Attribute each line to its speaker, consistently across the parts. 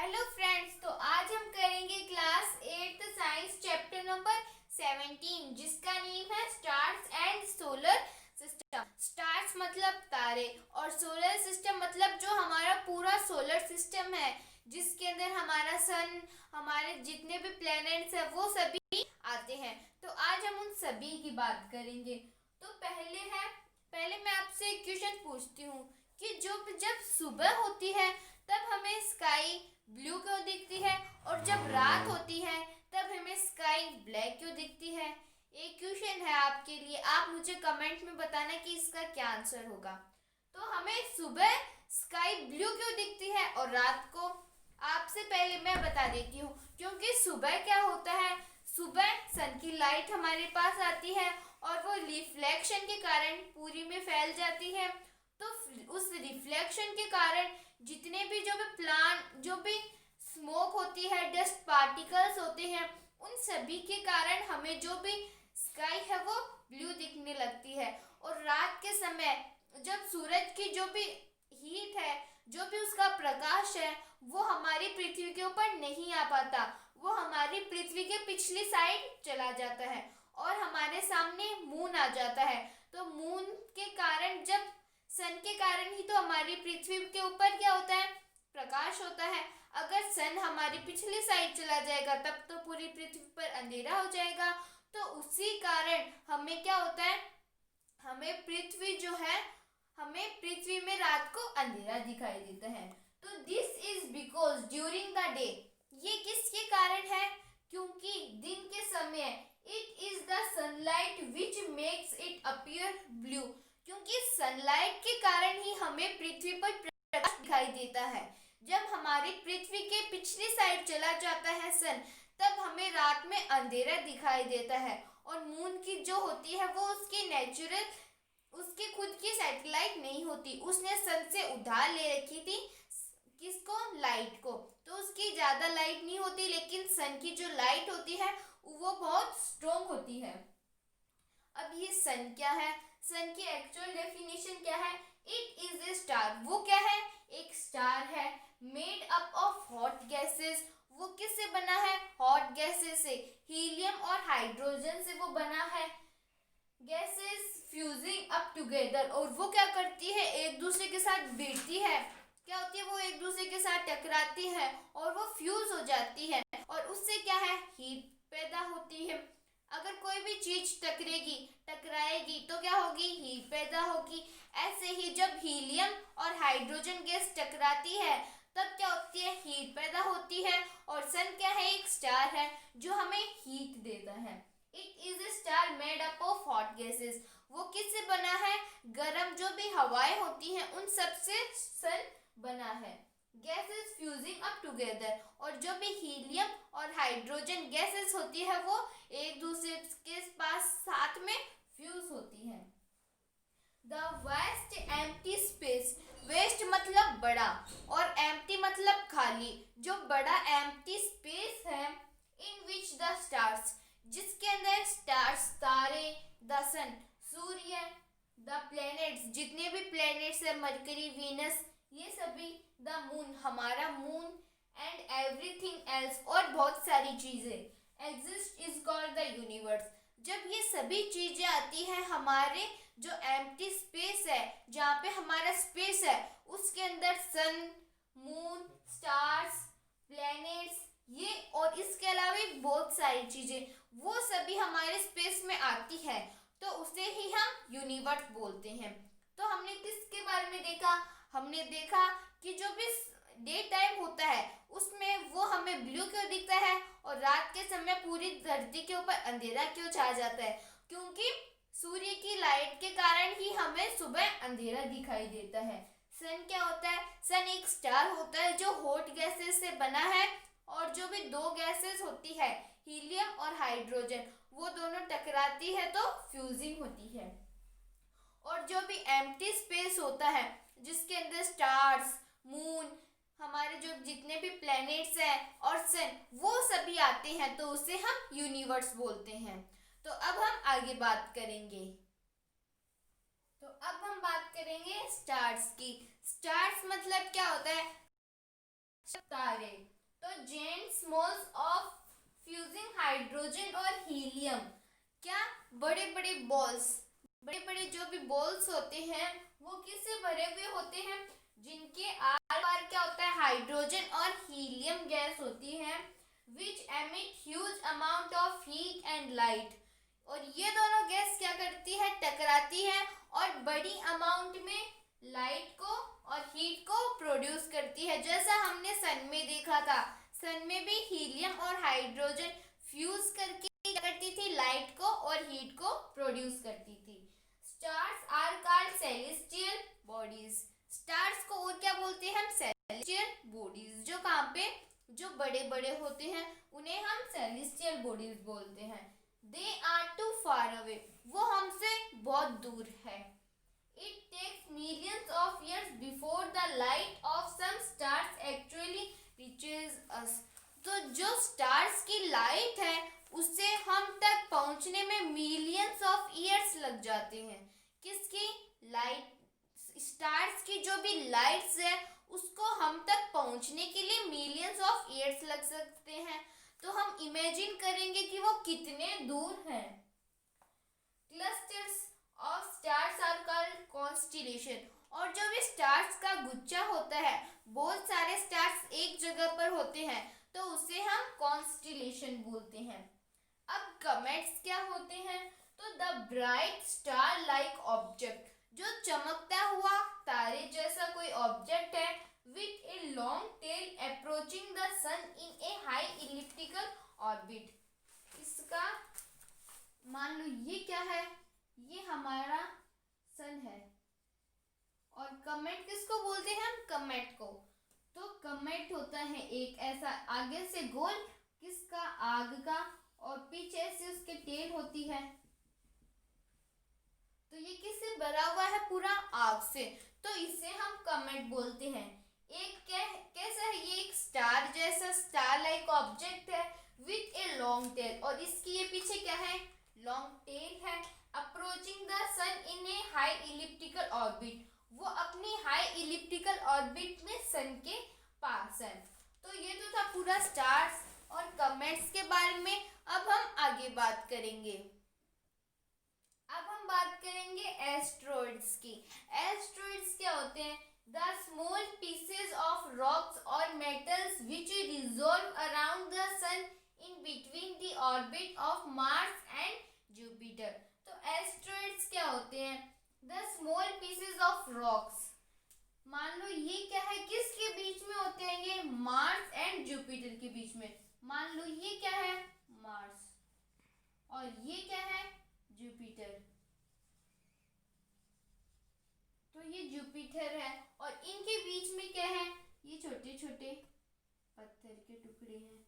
Speaker 1: Hello friends, तो आज हम करेंगे क्लास 8 साइंस चैप्टर नंबर 17 जिसका नेम है stars and solar system. Stars मतलब तारे और सोलर सिस्टम मतलब जो हमारा पूरा सोलर सिस्टम है जिसके अंदर हमारा सन, हमारे जितने भी प्लैनेट्स है वो सभी आते हैं। तो आज हम उन सभी की बात करेंगे। तो पहले मैं आपसे एक क्वेश्चन पूछती हूँ कि जब सुबह होती है तब हमें स्काई ब्लू क्यों दिखती है और जब रात होती है तब हमें स्काई ब्लैक क्यों दिखती है। एक क्वेश्चन है आपके लिए, आप मुझे कमेंट में बताना कि इसका क्या आंसर होगा। तो हमें सुबह स्काई ब्लू क्यों दिखती है और रात को, आपसे पहले मैं बता देती हूँ। क्योंकि सुबह क्या होता है, सुबह सन की लाइट हमारे पास आती है और वो रिफ्लेक्शन के कारण पूरी में फैल जाती है। तो उस रिफ्लेक्शन के कारण जितने भी जो भी स्मोक होती है, डस्ट पार्टिकल्स होते हैं, उन सभी के कारण हमें जो भी स्काई है वो ब्लू दिखने लगती है। और रात के समय जब सूरज की जो भी हीट है, जो भी उसका प्रकाश है, वो हमारी पृथ्वी के ऊपर नहीं आ पाता, वो हमारी पृथ्वी के पिछली साइड चला जाता है और हमारे सामने मून आ जाता है। तो मून के कारण, जब सन के कारण ही तो हमारी पृथ्वी के ऊपर क्या होता है, प्रकाश होता है। अगर सन हमारी पिछली साइड चला जाएगा तब तो पूरी पृथ्वी पर अंधेरा हो जाएगा। तो उसी कारण हमें क्या होता है, हमें पृथ्वी में रात को अंधेरा दिखाई देता है। तो this is because during the day, ये किसके कारण है, क्योंकि दिन के समय it is the sunlight which makes it appear blue, क्योंकि सनलाइट के कारण ही हमें पृथ्वी पर प्रकाश दिखाई देता है। जब हमारी पृथ्वी के पिछली साइड चला जाता है सन, तब हमें रात में अंधेरा दिखाई देता है। और मून की जो होती है वो उसकी खुद की सैटेलाइट नहीं होती, उसने सन से उधार ले रखी थी किसको, लाइट को। तो उसकी ज्यादा लाइट नहीं होती, लेकिन सन की जो लाइट होती है वो बहुत स्ट्रोंग होती है। अब ये सन क्या है, सन की एक्चुअल डेफिनेशन क्या है, इट इज ए स्टार। वो क्या है, एक स्टार है, made up of hot gases. वो किससे बना है, हॉट गैसेस से, हीलियम और हाइड्रोजन से वो बना है। गैसेस फ्यूजिंग अप टुगेदर, और वो क्या करती है, एक दूसरे के साथ भिड़ती है, क्या होती है, वो एक दूसरे के साथ टकराती है और वो फ्यूज हो जाती है और उससे क्या है, हीट पैदा होती है। अगर कोई भी चीज टकराएगी तो क्या होगी, हीट पैदा होगी। ऐसे ही जब हीलियम और हाइड्रोजन गैस टकराती है तब क्या होती है, हीट पैदा होती है। और सन क्या है, एक स्टार है जो हमें हीट देता है। It is a star made up of hot gases. वो किससे बना है, गर्म जो भी हवाएं होती हैं उन सब से सन बना है। गैसेस फ्यूजिंग अप टुगेदर, और जो भी हीलियम और हाइड्रोजन गैसेस होती है वो एक दूसरे के पास साथ में फ्यूज होती है। The vast empty space, vast मतलब बड़ा और एम्प्टी मतलब खाली, जो बड़ा एम्प्टी स्पेस है, इन विच द स्टार्स, जिसके अंदर स्टार्स तारे, द सन सूर्य, द प्लैनेट्स जितने भी प्लैनेट्स है, मरकरी, वीनस, ये सभी, द मून हमारा मून, एंड एवरीथिंग एल्स और बहुत सारी चीजें, exist is called the universe. जब ये सभी चीजें आती हैं, हमारे जो एम्प्टी स्पेस है, जहाँ पे हमारा स्पेस है, उसके अंदर सन, मून, स्टार्स, प्लैनेट्स, ये और इसके अलावा बहुत सारी चीजें, वो सभी हमारे स्पेस में आती है, तो उसे ही हम यूनिवर्स बोलते हैं। तो हमने किसके बारे में देखा, हमने देखा कि जो भी डे टाइम होता है उसमें वो हमें ब्लू क्यों दिखता है और रात के समय पूरी धरती के ऊपर अंधेरा क्यों छा जाता है, क्योंकि सूर्य की लाइट के कारण ही हमें सुबह अंधेरा दिखाई देता है। सन क्या होता है, सन एक स्टार होता है जो हॉट गैसेस से बना है, और जो भी दो गैसेस होती है, हीलियम और हाइड्रोजन, वो दोनों टकराती है तो फ्यूजिंग होती है। और जो भी एम्प्टी स्पेस होता है जिसके अंदर स्टार्स, मून, हमारे जो जितने भी प्लैनेट्स हैं और सन, वो सभी आते हैं, तो उसे हम यूनिवर्स बोलते हैं। तो अब हम आगे बात करेंगे। तो अब हम बात करेंगे स्टार्स की। स्टार्स मतलब क्या होता है, तारे। तो gents moles of fusing hydrogen और हीलियम, क्या बड़े बड़े बॉल्स, बड़े बड़े जो भी बॉल्स होते हैं वो किससे भरे हुए होते हैं, जिनके आर पार क्या होता है, हाइड्रोजन और हीलियम गैस होती है, which emit huge amount of heat and light. और ये दोनों गैस क्या करती है, टकराती है और बड़ी अमाउंट में लाइट को और हीट को प्रोड्यूस करती है। जैसा हमने सन में देखा था, सन में भी हीलियम और हाइड्रोजन फ्यूज करके क्या करती थी, लाइट को और हीट को प्रोड्यूस करती थी। Stars are called celestial bodies. Stars को और क्या बोलते हैं हम, सेलेस्टियल बॉडीज। जो कहाँ पे, जो बड़े बड़े होते हैं उन्हें हम सेलेस्टियल बॉडीज बोलते हैं। They are too far away, वो हमसे बहुत दूर है। It takes millions of years before the light of some stars actually reaches us. तो जो स्टार्स की लाइट है उससे हम तक पहुंचने में मिलियंस ऑफ ईयर्स लग जाते हैं। किसकी लाइट, स्टार्स की जो भी लाइट्स है उसको हम तक पहुंचने के लिए मिलियंस ऑफ ईयर्स लग सकते हैं। तो हम इमेजिन करेंगे कि वो कितने दूर हैं। Clusters of stars are called constellation. और जो भी स्टार्स का गुच्छा होता है, बहुत सारे स्टार्स एक जगह पर होते हैं तो उसे हम कॉन्स्टिलेशन बोलते हैं। अब कमेट्स क्या होते हैं, तो the bright star like object, जो चमकता हुआ तारे जैसा कोई ऑब्जेक्ट है, with a long tail approaching the sun in a high elliptical orbit. इसका मान लो ये क्या है, ये हमारा सन है। और कमेट किसको बोलते हैं हम, कमेट को। तो कमेट होता है एक ऐसा आगे से गोल, किसका, आग का, और पीछे से उसके टेल होती है। तो ये किससे भरा हुआ है, पूरा आग से, तो इसे हम कमेट बोलते हैं। एक कैसा है, ये एक स्टार जैसा, स्टार लाइक ऑब्जेक्ट है विथ ए लॉन्ग टेल, और इसकी ये पीछे क्या है, लॉन्ग टेल है। Approaching the sun in a high elliptical orbit, वो अपनी हाई इलिप्टिकल ऑर्बिट में सन के पास है। तो ये तो था पूरा स्टार्स और कमेट्स के बारे में। अब हम आगे बात करेंगे, अब हम बात करेंगे एस्ट्रॉइड्स की। एस्ट्रॉइड्स क्या होते हैं, the small pieces of rocks और metals which resolve around the sun in between the orbit of Mars and Jupiter. तो एस्ट्रॉइड्स क्या होते हैं, the small pieces of rocks. मान लो ये क्या है, किसके बीच में होते हैं, ये मार्स एंड जुपिटर के बीच में। मान लो ये क्या है, मार्स, और ये क्या है, जुपिटर। तो ये जुपिटर है और इनके बीच में क्या है, ये छोटे छोटे पत्थर के टुकड़े हैं,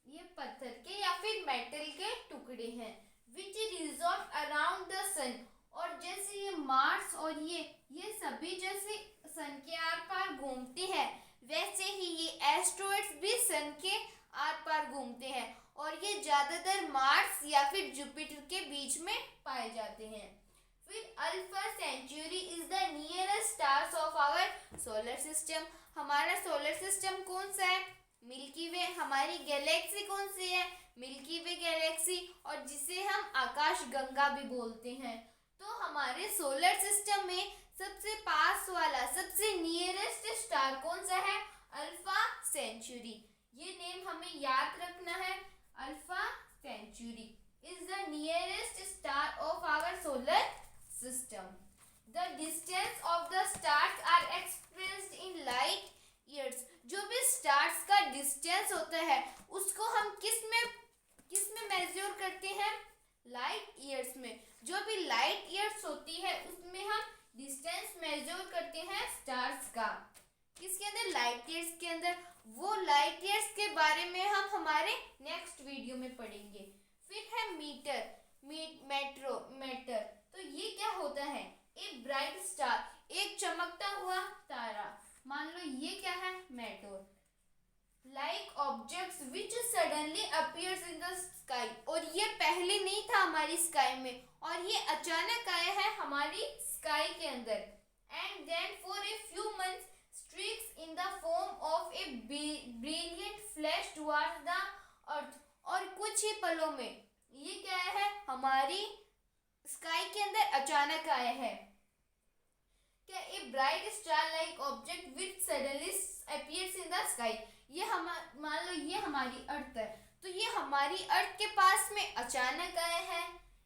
Speaker 1: ये पत्थर के या फिर मेटल के टुकड़े हैं, विच रिजॉल्व अराउंड द सन। और जैसे ये मार्स और ये सभी जैसे सन के आर पार घूमते हैं, वैसे ही ये एस्ट्रॉइड्स भी सन के आर पार घूमते हैं, और ये ज्यादातर मार्स या फिर जुपिटर के बीच में पाए जाते हैं। फिर alpha Centauri is the nearest stars of our solar system. हमारा सोलर सिस्टम कौन सा है, मिल्की वे। हमारी गैलेक्सी कौन सी है, मिल्की वे गैलेक्सी, और जिसे हम आकाश गंगा भी बोलते हैं। तो हमारे सोलर सिस्टम में सबसे पास वाला, सबसे नियरेस्ट स्टार कौन सा है, अल्फा सेंचुरी। ये नेम हमें याद रखना है, alpha Centauri is the nearest star of our solar system. The distance of the stars are expressed in light years. जो भी स्टार्स का डिस्टेंस होता है उसको हम किस में मेजर करते हैं, लाइट ईयर्स में। जो भी लाइट ईयर्स होती है उसमें हम डिस्टेंस मेजर करते हैं स्टार्स का। किसके अंदर, लाइट ईयर्स के अंदर। वो लाइट ईयर्स के बारे में हम हमारे नेक्स्ट वीडियो में पढ़ेंगे। फिर है मीटर, मेटर। तो ये क्या होता है, एक ब्राइट स्टार, एक चमकता हुआ तारा। मान लो ये क्या है, meteor. Like objects which suddenly appears in the sky. और ये पहले नहीं था हमारी स्काई में, और ये अचानक आया है हमारी स्काई के अंदर। And then for a few months streaks in the form of a brilliant flash towards the earth। और कुछ ही पलों में ये क्या है, हमारी स्काई के अंदर अचानक आया है। क्या a bright star like object which suddenly appears in the sky. ये हम मान लो ये हमारी अर्थ है, तो ये हमारी अर्थ के पास में अचानक आया है।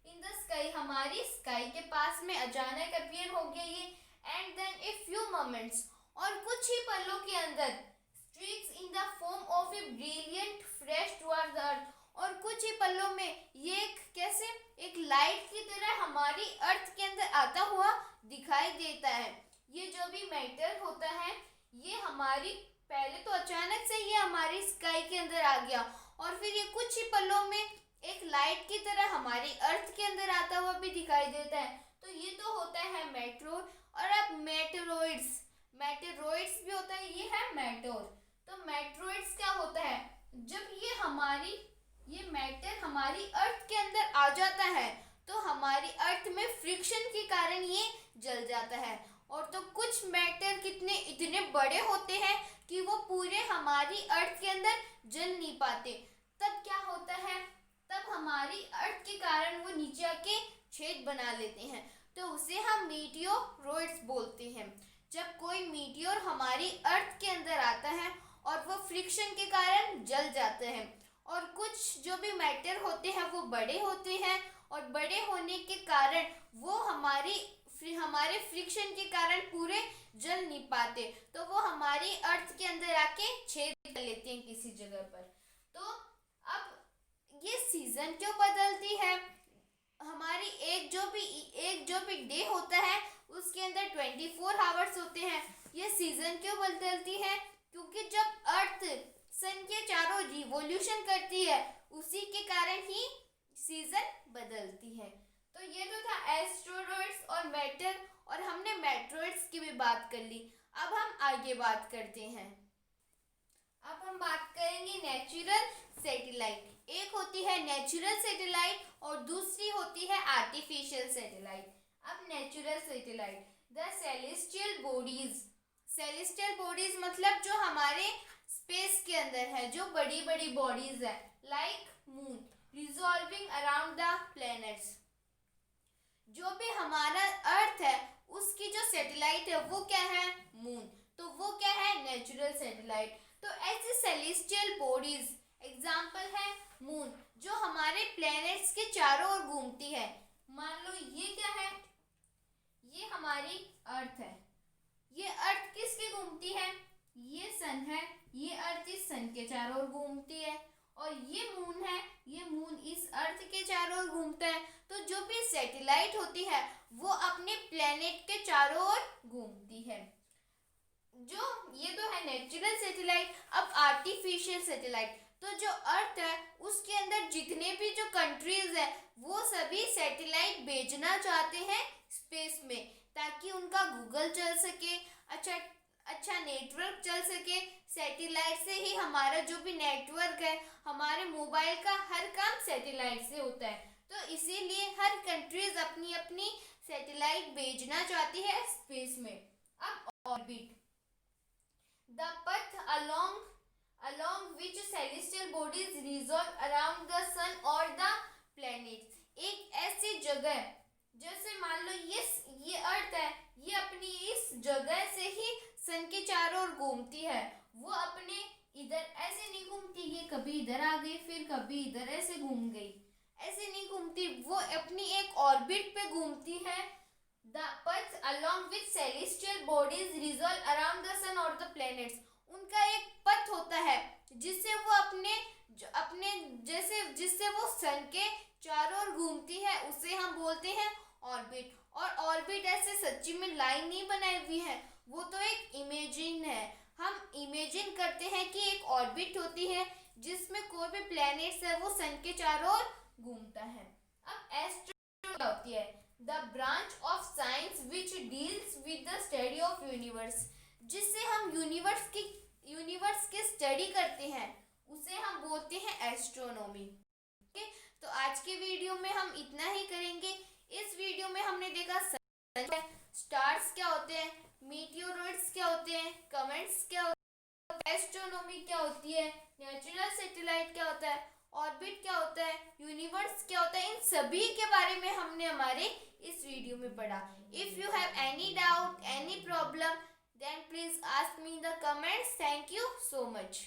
Speaker 1: इन द स्काई, हमारी स्काई के पास में अचानक अपीयर हो गया ये। And then a few moments, और कुछ ही पलों के अंदर streaks in the form of a brilliant flash towards the earth, और कुछ ही पलों में ये कैसे एक लाइट की तरह हमारी अर्थ के अंदर आता हुआ दिखाई देता है। ये जो भी मैटर होता है ये हमारी पहले तो अचानक से ये हमारी स्काई के अंदर आ गया, और फिर ये कुछ ही पलों में एक लाइट की तरह हमारी अर्थ के अंदर आता हुआ भी दिखाई देता है। तो ये तो होता है मेट्रोर। और अब मेटेरोइड्स, मेटेरोइड्स भी होता है, ये है मेटोर। तो मेट्रोइड्स क्या होता है, जब ये मैटर हमारी अर्थ के अंदर आ जाता है तो हमारी अर्थ में फ्रिक्शन के कारण ये जल जाता है। और तो कुछ मैटर इतने बड़े होते हैं कि वो पूरे हमारी अर्थ के अंदर जल नहीं पाते। तब क्या होता है, तब हमारी अर्थ के कारण वो नीचे आके छेद बना लेते हैं, तो उसे हम मीटियोरॉइड्स बोलते हैं। जब कोई मीटियोर हमारी अर्थ के अंदर आता है और वो फ्रिक्शन के कारण जल जाते हैं। और कुछ जो भी मैटर होते हैं वो बड़े होते हैं, और बड़े होने के कारण वो हमारे फ्रिक्शन के कारण पूरे जल नहीं पाते, तो वो हमारी अर्थ के अंदर आके छेद कर लेते हैं किसी जगह पर। तो अब ये सीजन क्यों बदलती है, हमारी एक जो भी डे होता है उसके अंदर 24 आवर्स होते हैं। ये सीजन क्यों बदलती है, क्योंकि जब अर्थ सन के चारों रिवॉल्यूशन करती है उसी के कारण ही सीजन बदलती है। तो ये तो था एस्टेरॉइड्स और मैटर, और हमने मेट्रॉइड्स की भी बात कर ली। अब हम आगे बात करते हैं। अब हम बात करेंगे नेचुरल सैटेलाइट। एक होती है नेचुरल सैटेलाइट और दूसरी होती है आर्टिफिशियल सैटेलाइट। अब natural satellite, the celestial bodies. Celestial bodies मतलब जो हमारे स्पेस के अंदर है, जो बड़ी बड़ी बॉडीज है, like moon revolving around the planets. जो भी हमारा अर्थ है उसकी जो सैटेलाइट है वो क्या है, मून, तो वो क्या है, नेचुरल सैटेलाइट। तो ऐसे सेलेस्टियल बॉडीज एग्जाम्पल है मून, जो हमारे प्लैनेट्स के चारों ओर घूमती है। मान लो ये क्या है, ये हमारी अर्थ है। ये अर्थ किसकी घूमती है, ये सन है, ये अर्थ इस सन के चारों ओर घूमती है। और ये मून है, ये मून इस अर्थ के चारों ओर घूमता है। तो जो भी सैटेलाइट होती है वो अपने प्लेनेट के चारों ओर घूमती है। जो ये तो है नेचुरल सैटेलाइट। अब आर्टिफिशियल सैटेलाइट, तो जो अर्थ है उसके अंदर जितने भी जो कंट्रीज है वो सभी सैटेलाइट भेजना चाहते हैं स्पेस में, ताकि उनका गूगल चल सके, अच्छा नेटवर्क चल सके। सैटेलाइट से ही हमारा जो भी नेटवर्क है, हमारे मोबाइल का हर काम सैटेलाइट से होता है। तो इसीलिए हर कंट्रीज अपनी अपनी सैटेलाइट भेजना चाहती है स्पेस में। अब orbit, the path along which celestial bodies revolve around the sun or the planets। एक ऐसी जगह, जैसे मान लो ये अर्थ है, ये अपनी इस जगह से ही सन के चारों ओर घूमती है। वो अपने इधर ऐसे नहीं घूमती, ये कभी इधर आ गई फिर कभी इधर ऐसे घूम गई, ऐसे नहीं घूमती, वो अपनी एक ऑर्बिट पे घूमती है। The path along which celestial bodies revolve around the sun or the planets। उनका एक पथ होता है जिससे वो जिससे वो सन के चारों ओर घूमती है, उसे हम बोलते हैं ऑर्बिट। और ऑर्बिट ऐसे सच्ची में लाइन नहीं बनाई हुई है, वो तो एक इमेजिन है। हम इमेजिन करते हैं कि एक ऑर्बिट होती है जिसमें कोई भी प्लैनेट्स है वो सन के चारों ओर घूमता है। अब एस्ट्रोनॉमी होती है, the branch of science which deals with the study of universe. जिससे हम यूनिवर्स की स्टडी करते हैं उसे हम बोलते हैं एस्ट्रोनॉमी। तो आज के वीडियो में हम इतना ही करेंगे। इस वीडियो में हमने देखा स्टार्स क्या होते हैं, मीटियोरॉइड्स क्या होते हैं, कमेट्स क्या होते हैं, एस्ट्रोनॉमी क्या होती है, नेचुरल सैटेलाइट क्या होता है, ऑर्बिट क्या होता है, यूनिवर्स क्या होता है, इन सभी के बारे में हमने हमारे इस वीडियो में पढ़ा. If you have any doubt, any problem, then please ask me in the comments. Thank you so much.